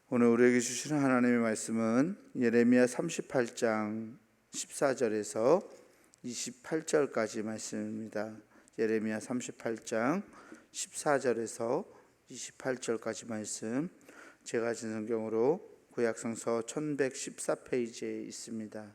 오늘 우리에게 주시는 하나님의 말씀은 예레미야 38장 14절에서 28절까지 말씀입니다. 예레미야 38장 14절에서 28절까지 말씀, 제가 가진 성경으로 구약성서 1114페이지에 있습니다.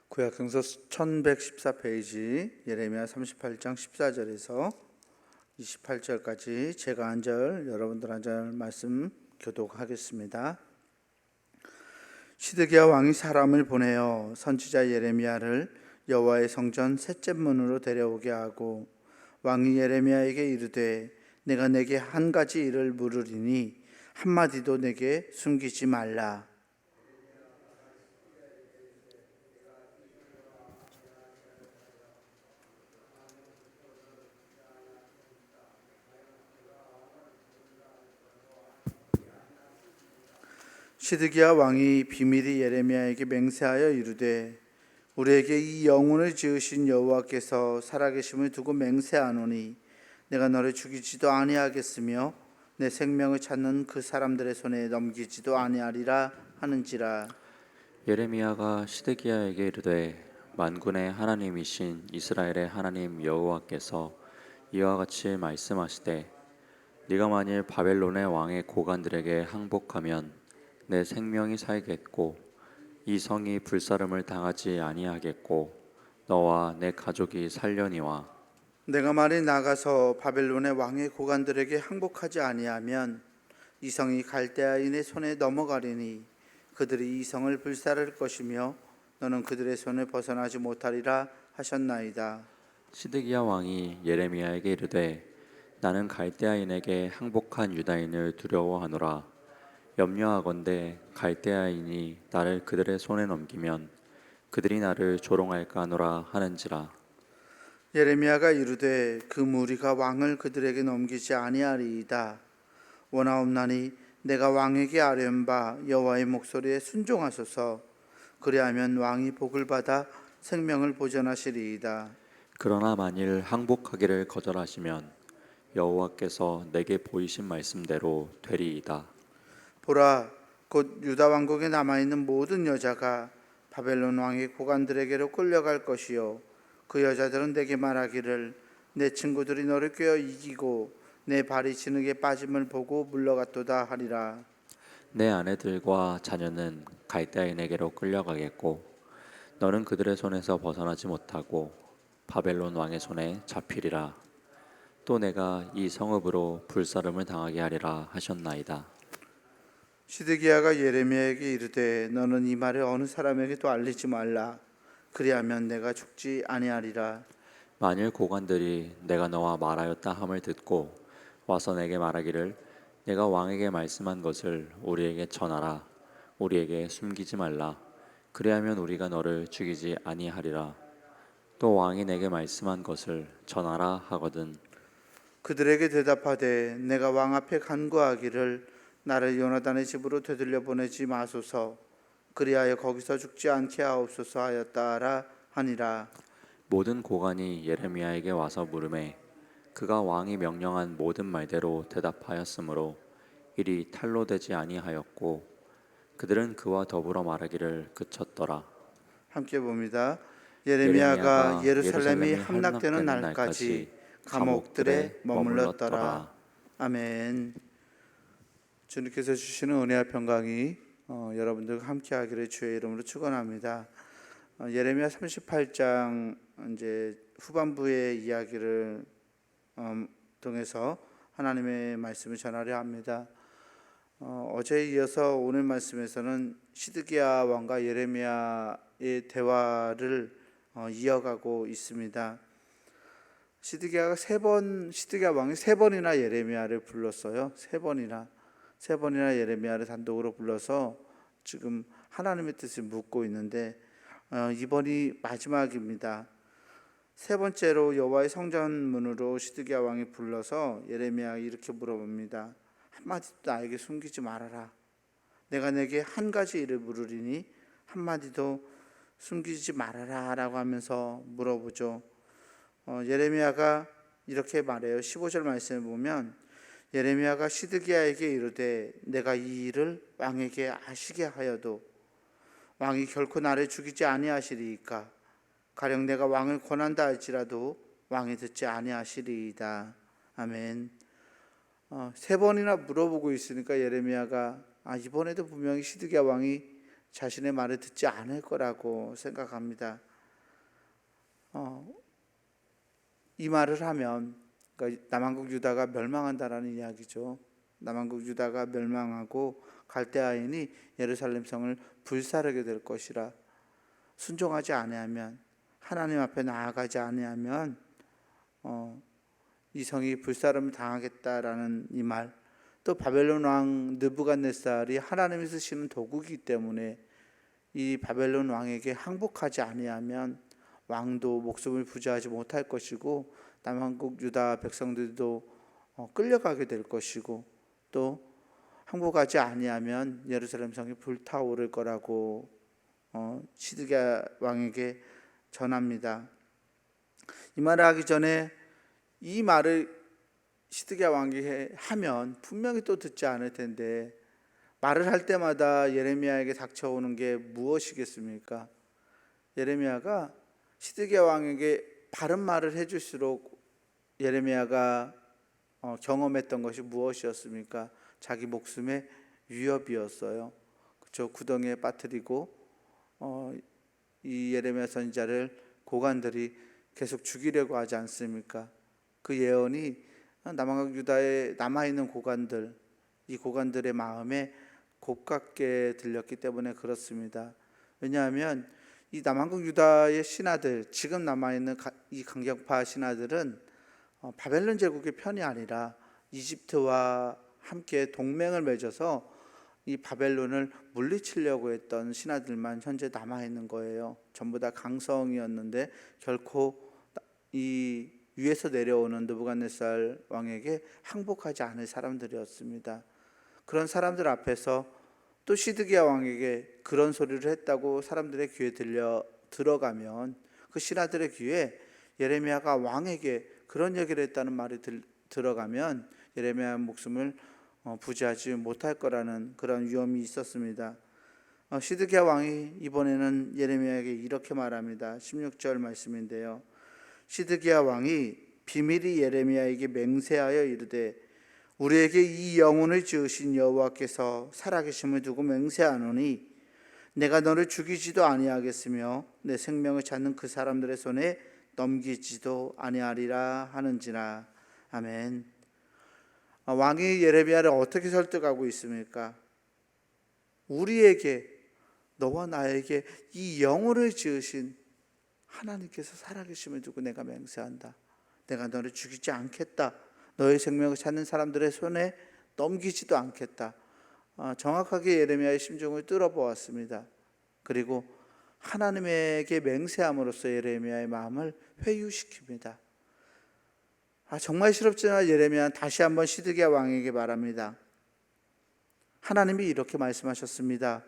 구약성서 1114페이지 예레미야 38장 14절에서 28절까지 제가 한 절, 여러분들 한 절 말씀 교독하겠습니다. 시드기야 왕이 사람을 보내어 선지자 예레미야를 여호와의 성전 셋째 문으로 데려오게 하고 왕이 예레미야에게 이르되 내가 내게 한 가지 일을 물으리니 한마디도 내게 숨기지 말라. 시드기야 왕이 비밀이 예레미야에게 맹세하여 이르되 우리에게 이 영혼을 지으신 여호와께서 살아계심을 두고 맹세하노니 내가 너를 죽이지도 아니하겠으며 내 생명을 찾는 그 사람들의 손에 넘기지도 아니하리라 하는지라. 예레미야가 시드기야에게 이르되 만군의 하나님이신 이스라엘의 하나님 여호와께서 이와 같이 말씀하시되 네가 만일 바벨론의 왕의 고관들에게 항복하면 내 생명이 살겠고 이 성이 불사름을 당하지 아니하겠고 너와 내 가족이 살려니와 내가 만일 나가서 바벨론의 왕의 고관들에게 항복하지 아니하면 이 성이 갈대아인의 손에 넘어가리니 그들이 이 성을 불사를 것이며 너는 그들의 손을 벗어나지 못하리라 하셨나이다. 시드기야 왕이 예레미야에게 이르되 나는 갈대아인에게 항복한 유다인을 두려워하노라. 염려하건대 갈대아인이 나를 그들의 손에 넘기면 그들이 나를 조롱할까 하노라 하는지라. 예레미야가 이르되 그 무리가 왕을 그들에게 넘기지 아니하리이다. 원하옵나니 내가 왕에게 아뢰는 바 여호와의 목소리에 순종하소서. 그리하면 왕이 복을 받아 생명을 보전하시리이다. 그러나 만일 항복하기를 거절하시면 여호와께서 내게 보이신 말씀대로 되리이다. 보라, 곧 유다 왕국에 남아있는 모든 여자가 바벨론 왕의 고관들에게로 끌려갈 것이요 그 여자들은 내게 말하기를 내 친구들이 너를 꿰어 이기고 내 발이 진흙에 빠짐을 보고 물러갔도다 하리라. 내 아내들과 자녀는 갈대아인에게로 끌려가겠고 너는 그들의 손에서 벗어나지 못하고 바벨론 왕의 손에 잡히리라. 또 내가 이 성읍으로 불사름을 당하게 하리라 하셨나이다. 시드기야가 예레미야에게 이르되 너는 이 말을 어느 사람에게도 알리지 말라. 그리하면 내가 죽지 아니하리라. 만일 고관들이 내가 너와 말하였다 함을 듣고 와서 내게 말하기를 내가 왕에게 말씀한 것을 우리에게 전하라. 우리에게 숨기지 말라. 그리하면 우리가 너를 죽이지 아니하리라. 또 왕이 내게 말씀한 것을 전하라 하거든 그들에게 대답하되 내가 왕 앞에 간구하기를 나를 요나단의 집으로 되돌려 보내지 마소서. 그리하여 거기서 죽지 않게 하옵소서 하였다라 하니라. 모든 고관이 예레미야에게 와서 물으매 그가 왕이 명령한 모든 말대로 대답하였으므로 일이 탈로 되지 아니하였고 그들은 그와 더불어 말하기를 그쳤더라. 함께 봅니다. 예레미야가 예루살렘이 함락되는 날까지 감옥들에 머물렀더라. 아멘. 주님께서 주시는 은혜와 평강이 여러분들과 함께하기를 주의 이름으로 축원합니다. 예레미야 38장 이제 후반부의 이야기를 통해서 하나님의 말씀을 전하려 합니다. 어제에 이어서 오늘 말씀에서는 시드기야 왕과 예레미야의 대화를 이어가고 있습니다. 시드기야 왕이 세 번이나 예레미야를 불렀어요. 세 번이나 예레미야를 단독으로 불러서 지금 하나님의 뜻을 묻고 있는데 이번이 마지막입니다. 세 번째로 여호와의 성전문으로 시드기야 왕이 불러서 예레미야가 이렇게 물어봅니다. 한마디도 나에게 숨기지 말아라. 내가 내게 한 가지 일을 물으리니 한마디도 숨기지 말아라 라고 하면서 물어보죠. 예레미야가 이렇게 말해요. 15절 말씀을 보면 예레미야가 시드기야에게 이르되 내가 이 일을 왕에게 아시게 하여도 왕이 결코 나를 죽이지 아니하시리이까 가령 내가 왕을 권한다 할지라도 왕이 듣지 아니하시리이다. 아멘. 세 번이나 물어보고 있으니까 예레미야가 이번에도 분명히 시드기야 왕이 자신의 말을 듣지 않을 거라고 생각합니다. 이 말을 하면 그러니까 남한국 유다가 멸망한다라는 이야기죠. 남한국 유다가 멸망하고 갈대아인이 예루살렘 성을 불사르게 될 것이라. 순종하지 아니하면, 하나님 앞에 나아가지 아니하면 이 성이 불사름을 당하겠다라는 이 말. 또 바벨론 왕 느부갓네살이 하나님이 쓰시는 도구이기 때문에 이 바벨론 왕에게 항복하지 아니하면 왕도 목숨을 부지하지 못할 것이고 남한국 유다 백성들도 끌려가게 될 것이고 또 항복하지 아니하면 예루살렘 성이 불타오를 거라고 시드기야 왕에게 전합니다. 이 말을 하기 전에 이 말을 시드기야 왕이 하면 분명히 또 듣지 않을 텐데 말을 할 때마다 예레미야에게 닥쳐오는 게 무엇이겠습니까? 예레미야가 시드기야 왕에게 바른 말을 해줄수록 예레미야가 경험했던 것이 무엇이었습니까? 자기 목숨의 위협이었어요. 그렇죠? 구덩이에 빠뜨리고 이 예레미야 선지자를 고관들이 계속 죽이려고 하지 않습니까? 그 예언이 남한국 유다에 남아있는 고관들, 이 고관들의 마음에 곱깝게 들렸기 때문에 그렇습니다. 왜냐하면 이 남한국 유다의 신하들, 지금 남아있는 이 강경파 신하들은 바벨론 제국의 편이 아니라 이집트와 함께 동맹을 맺어서 이 바벨론을 물리치려고 했던 신하들만 현재 남아있는 거예요. 전부 다 강성이었는데 결코 이 위에서 내려오는 느부갓네살 왕에게 항복하지 않을 사람들이었습니다. 그런 사람들 앞에서 또 시드기야 왕에게 그런 소리를 했다고 사람들의 귀에 들어가면 그 신하들의 귀에 예레미야가 왕에게 그런 얘기를 했다는 말이 들어가면 예레미야의 목숨을 부지하지 못할 거라는 그런 위험이 있었습니다. 시드기야 왕이 이번에는 예레미야에게 이렇게 말합니다. 16절 말씀인데요. 시드기야 왕이 비밀이 예레미야에게 맹세하여 이르되 우리에게 이 영혼을 지으신 여호와께서 살아계심을 두고 맹세하노니 내가 너를 죽이지도 아니하겠으며 내 생명을 찾는 그 사람들의 손에 넘기지도 아니하리라 하는지라. 아멘. 왕이 예레미야를 어떻게 설득하고 있습니까? 우리에게, 너와 나에게 이 영혼을 지으신 하나님께서 살아계심을 두고 내가 맹세한다. 내가 너를 죽이지 않겠다. 너의 생명을 찾는 사람들의 손에 넘기지도 않겠다. 정확하게 예레미야의 심정을 뚫어보았습니다. 그리고 하나님에게 맹세함으로써 예레미야의 마음을 회유시킵니다. 정말 실없지만 예레미야는 다시 한번 시드기야 왕에게 말합니다. 하나님이 이렇게 말씀하셨습니다.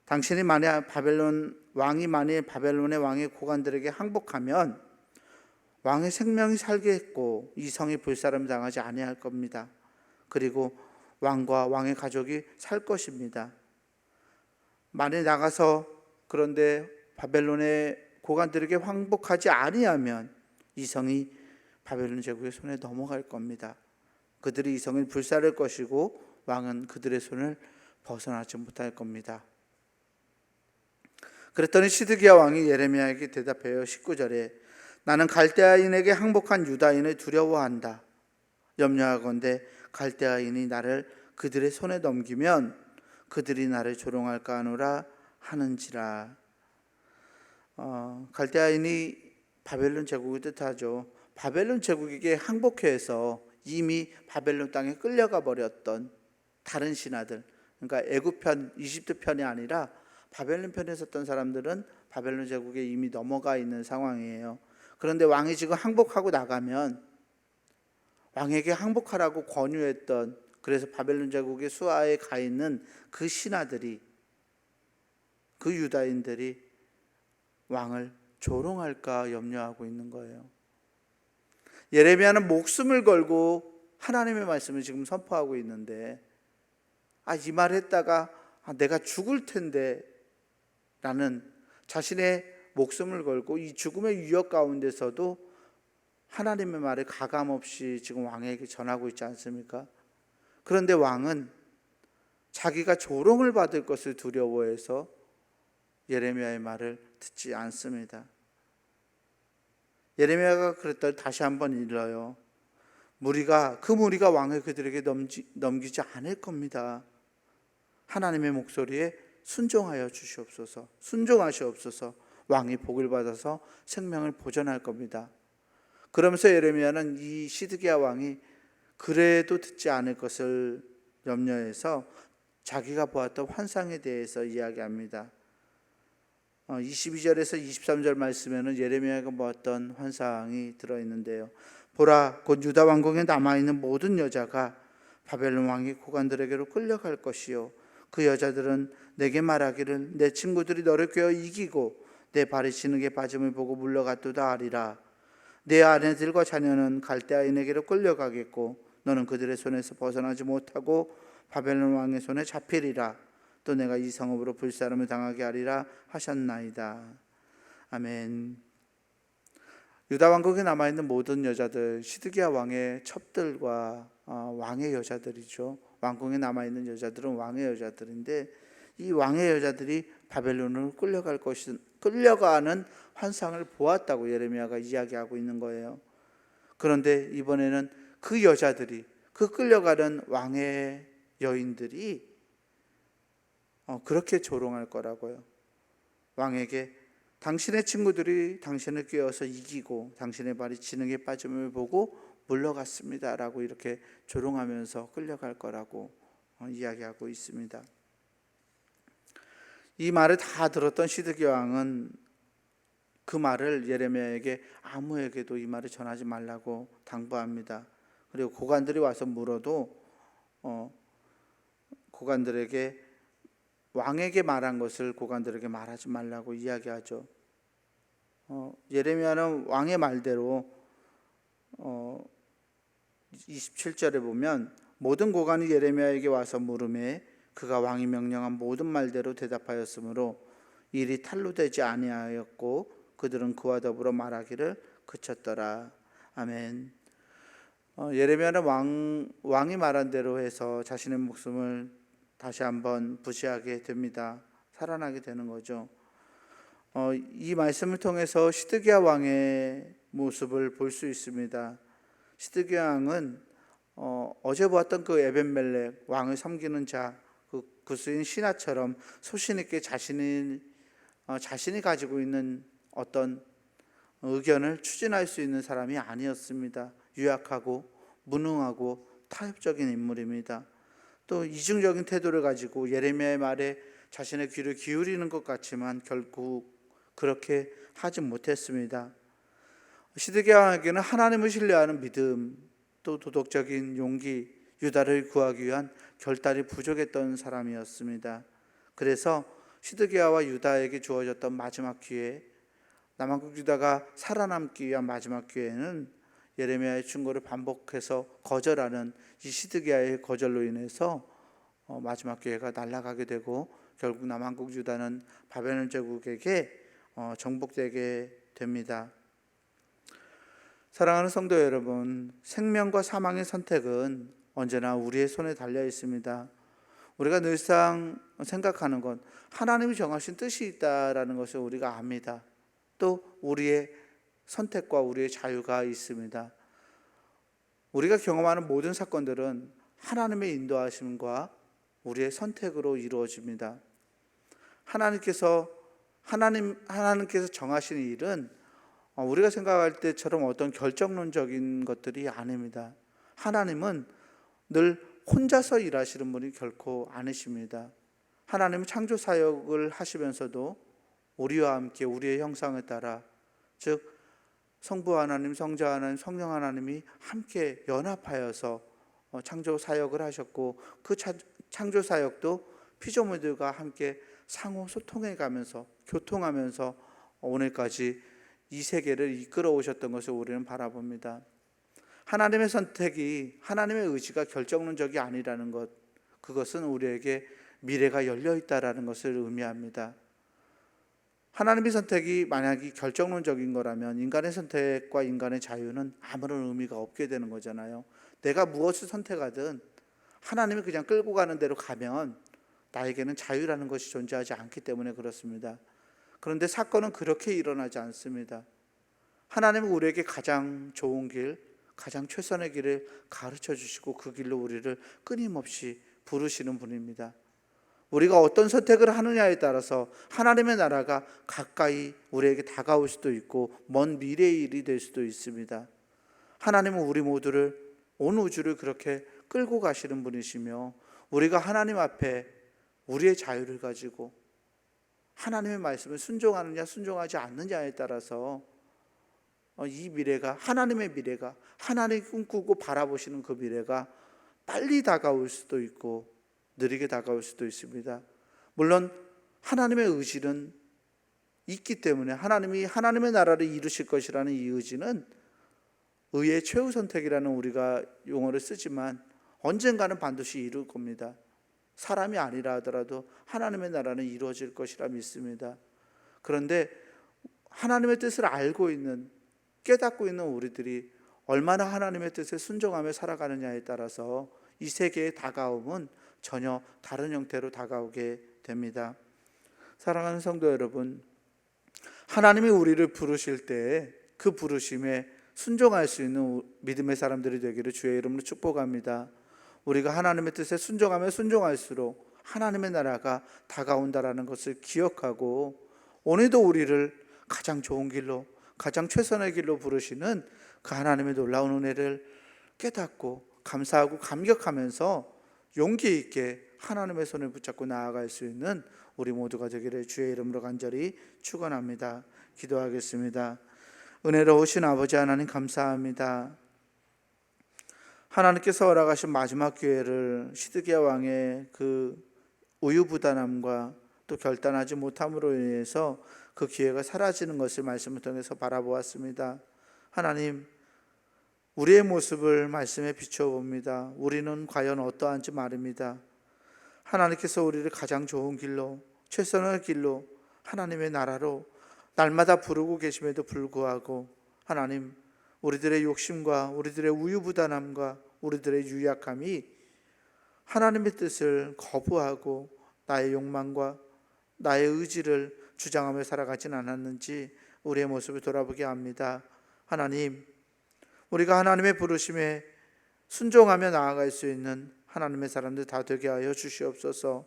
당신이 만약 왕이 만일 바벨론의 왕의 고관들에게 항복하면 왕의 생명이 살게 했고 이 성이 불사름 당하지 아니할 겁니다. 그리고 왕과 왕의 가족이 살 것입니다. 만일 나가서 그런데 바벨론의 고관들에게 항복하지 아니하면 이 성이 바벨론 제국의 손에 넘어갈 겁니다. 그들이 이 성을 불사를 것이고 왕은 그들의 손을 벗어나지 못할 겁니다. 그랬더니 시드기야 왕이 예레미야에게 대답해요. 19절에 나는 갈대아인에게 항복한 유다인을 두려워한다. 염려하건대 갈대아인이 나를 그들의 손에 넘기면 그들이 나를 조롱할까 하노라 하는지라. 갈대아인이 바벨론 제국을 뜻하죠. 바벨론 제국에게 항복해서 이미 바벨론 땅에 끌려가 버렸던 다른 신하들, 그러니까 애굽 편, 이집트 편이 아니라 바벨론 편에 섰던 사람들은 바벨론 제국에 이미 넘어가 있는 상황이에요. 그런데 왕이 지금 항복하고 나가면 왕에게 항복하라고 권유했던, 그래서 바벨론 제국의 수하에 가 있는 그 신하들이, 그 유다인들이 왕을 조롱할까 염려하고 있는 거예요. 예레미야는 목숨을 걸고 하나님의 말씀을 지금 선포하고 있는데, 이 말 했다가 내가 죽을 텐데 라는 자신의 목숨을 걸고 이 죽음의 위협 가운데서도 하나님의 말을 가감없이 지금 왕에게 전하고 있지 않습니까? 그런데 왕은 자기가 조롱을 받을 것을 두려워해서 예레미야의 말을 듣지 않습니다. 예레미야가 그랬더니 다시 한번 일러요. 그 무리가 왕을 그들에게 넘기지 않을 겁니다. 하나님의 목소리에 순종하시옵소서. 왕이 복을 받아서 생명을 보존할 겁니다. 그러면서 예레미야는 이 시드기야 왕이 그래도 듣지 않을 것을 염려해서 자기가 보았던 환상에 대해서 이야기합니다. 22절에서 23절 말씀에는 예레미야가 보았던 환상이 들어있는데요. 보라, 곧 유다 왕궁에 남아있는 모든 여자가 바벨론 왕의 고관들에게로 끌려갈 것이요, 그 여자들은 내게 말하기를 내 친구들이 너를 꿰어 이기고 내 발이 진흙에 빠짐을 보고 물러갔도다 하리라. 내 아내들과 자녀는 갈대아인에게로 끌려가겠고 너는 그들의 손에서 벗어나지 못하고 바벨론 왕의 손에 잡히리라. 또 내가 이 성읍으로 불사름을 당하게 하리라 하셨나이다. 아멘. 유다 왕국에 남아있는 모든 여자들, 시드기야 왕의 첩들과 왕의 여자들이죠. 왕궁에 남아있는 여자들은 왕의 여자들인데, 이 왕의 여자들이 바벨론으로 끌려가는 환상을 보았다고 예레미야가 이야기하고 있는 거예요. 그런데 이번에는 그 여자들이, 그 끌려가는 왕의 여인들이 그렇게 조롱할 거라고요. 왕에게 당신의 친구들이 당신을 꿰어서 이기고 당신의 발이 진흙에 빠짐을 보고 물러갔습니다 라고 이렇게 조롱하면서 끌려갈 거라고 이야기하고 있습니다. 이 말을 다 들었던 시드기야 왕은 그 말을 예레미야에게 아무에게도 이 말을 전하지 말라고 당부합니다. 그리고 고관들이 와서 물어도 고관들에게 왕에게 말한 것을 고관들에게 말하지 말라고 이야기하죠. 예레미야는 왕의 말대로 27절에 보면 모든 고관이 예레미야에게 와서 물음에 그가 왕이 명령한 모든 말대로 대답하였으므로 일이 탄로되지 아니하였고 그들은 그와 더불어 말하기를 그쳤더라. 아멘. 예레미야는 왕이 말한 대로 해서 자신의 목숨을 다시 한번 부시하게 됩니다. 살아나게 되는 거죠. 이 말씀을 통해서 시드기야 왕의 모습을 볼 수 있습니다. 시드기야 왕은 어제 보았던 그 에벤멜렉 왕을 섬기는 자, 그 구스인 신하처럼 소신 있게 자신이 가지고 있는 어떤 의견을 추진할 수 있는 사람이 아니었습니다. 유약하고 무능하고 타협적인 인물입니다. 또 이중적인 태도를 가지고 예레미야의 말에 자신의 귀를 기울이는 것 같지만 결국 그렇게 하지 못했습니다. 시드기야 왕에게는 하나님을 신뢰하는 믿음, 또 도덕적인 용기, 유다를 구하기 위한 결단이 부족했던 사람이었습니다. 그래서 시드기야와 유다에게 주어졌던 마지막 기회, 남한국 유다가 살아남기 위한 마지막 기회는 예레미야의 충고를 반복해서 거절하는 이 시드기야의 거절로 인해서 마지막 기회가 날아가게 되고 결국 남한국 유다는 바벨론 제국에게 정복되게 됩니다. 사랑하는 성도 여러분, 생명과 사망의 선택은 언제나 우리의 손에 달려 있습니다. 우리가 늘상 생각하는 건 하나님이 정하신 뜻이 있다라는 것을 우리가 압니다. 또 우리의 선택과 우리의 자유가 있습니다. 우리가 경험하는 모든 사건들은 하나님의 인도하심과 우리의 선택으로 이루어집니다. 하나님께서 정하신 일은 우리가 생각할 때처럼 어떤 결정론적인 것들이 아닙니다. 하나님은 늘 혼자서 일하시는 분이 결코 아니십니다. 하나님은 창조 사역을 하시면서도 우리와 함께 우리의 형상에 따라, 즉 성부 하나님, 성자 하나님, 성령 하나님이 함께 연합하여서 창조 사역을 하셨고, 그 창조 사역도 피조물들과 함께 상호 소통해 가면서, 교통하면서 오늘까지 이 세계를 이끌어 오셨던 것을 우리는 바라봅니다. 하나님의 선택이, 하나님의 의지가 결정론적이 아니라는 것, 그것은 우리에게 미래가 열려 있다라는 것을 의미합니다. 하나님의 선택이 만약에 결정론적인 거라면 인간의 선택과 인간의 자유는 아무런 의미가 없게 되는 거잖아요. 내가 무엇을 선택하든 하나님이 그냥 끌고 가는 대로 가면 나에게는 자유라는 것이 존재하지 않기 때문에 그렇습니다. 그런데 사건은 그렇게 일어나지 않습니다. 하나님은 우리에게 가장 좋은 길, 가장 최선의 길을 가르쳐 주시고 그 길로 우리를 끊임없이 부르시는 분입니다. 우리가 어떤 선택을 하느냐에 따라서 하나님의 나라가 가까이 우리에게 다가올 수도 있고 먼 미래의 일이 될 수도 있습니다. 하나님은 우리 모두를, 온 우주를 그렇게 끌고 가시는 분이시며, 우리가 하나님 앞에 우리의 자유를 가지고 하나님의 말씀을 순종하느냐 순종하지 않느냐에 따라서 이 미래가, 하나님의 미래가, 하나님이 꿈꾸고 바라보시는 그 미래가 빨리 다가올 수도 있고 느리게 다가올 수도 있습니다. 물론 하나님의 의지는 있기 때문에, 하나님이 하나님의 나라를 이루실 것이라는 이 의지는 의의 최후 선택이라는 우리가 용어를 쓰지만 언젠가는 반드시 이룰 겁니다. 사람이 아니라 하더라도 하나님의 나라는 이루어질 것이라 믿습니다. 그런데 하나님의 뜻을 알고 있는, 깨닫고 있는 우리들이 얼마나 하나님의 뜻에 순종하며 살아가느냐에 따라서 이 세계의 다가옴은 전혀 다른 형태로 다가오게 됩니다. 사랑하는 성도 여러분, 하나님이 우리를 부르실 때 그 부르심에 순종할 수 있는 믿음의 사람들이 되기를 주의 이름으로 축복합니다. 우리가 하나님의 뜻에 순종하면 순종할수록 하나님의 나라가 다가온다라는 것을 기억하고, 오늘도 우리를 가장 좋은 길로, 가장 최선의 길로 부르시는 그 하나님의 놀라운 은혜를 깨닫고 감사하고 감격하면서 용기 있게 하나님의 손을 붙잡고 나아갈 수 있는 우리 모두가 되기를 주의 이름으로 간절히 축원합니다. 기도하겠습니다. 은혜로우신 아버지 하나님, 감사합니다. 하나님께서 허락하신 마지막 기회를 시드기야 왕의 그 우유부단함과 또 결단하지 못함으로 인해서 그 기회가 사라지는 것을 말씀을 통해서 바라보았습니다. 하나님, 우리의 모습을 말씀에 비춰봅니다. 우리는 과연 어떠한지 말입니다. 하나님께서 우리를 가장 좋은 길로, 최선의 길로, 하나님의 나라로 날마다 부르고 계심에도 불구하고, 하나님, 우리들의 욕심과 우리들의 우유부단함과 우리들의 유약함이 하나님의 뜻을 거부하고 나의 욕망과 나의 의지를 주장하며 살아가진 않았는지 우리의 모습을 돌아보게 합니다. 하나님, 우리가 하나님의 부르심에 순종하며 나아갈 수 있는 하나님의 사람들 다 되게 하여 주시옵소서.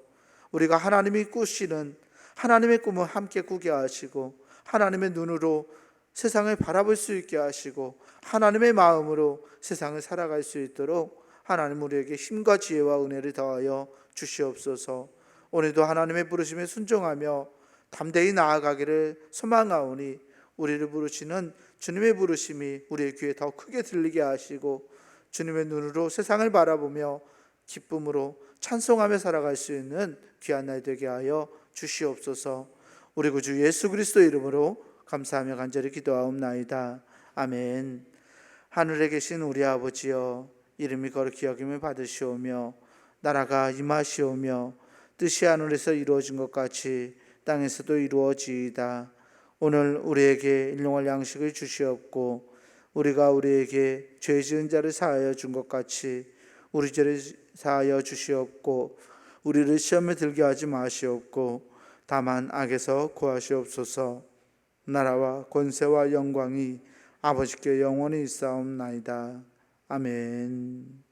우리가 하나님이 꾸시는 하나님의 꿈을 함께 꾸게 하시고, 하나님의 눈으로 세상을 바라볼 수 있게 하시고, 하나님의 마음으로 세상을 살아갈 수 있도록 하나님 우리에게 힘과 지혜와 은혜를 더하여 주시옵소서. 오늘도 하나님의 부르심에 순종하며 담대히 나아가기를 소망하오니, 우리를 부르시는 주님의 부르심이 우리의 귀에 더 크게 들리게 하시고, 주님의 눈으로 세상을 바라보며 기쁨으로 찬송하며 살아갈 수 있는 귀한 날 되게 하여 주시옵소서. 우리 구주 예수 그리스도 이름으로 감사하며 간절히 기도하옵나이다. 아멘. 하늘에 계신 우리 아버지여, 이름이 거룩히 여김을 받으시오며 나라가 임하시오며 뜻이 하늘에서 이루어진 것 같이 땅에서도 이루어지이다. 오늘 우리에게 일용할 양식을 주시옵고, 우리가 우리에게 죄 지은 자를 사하여 준 것 같이 우리 죄를 사하여 주시옵고, 우리를 시험에 들게 하지 마시옵고, 다만 악에서 구하시옵소서. 나라와 권세와 영광이 아버지께 영원히 있사옵나이다. 아멘.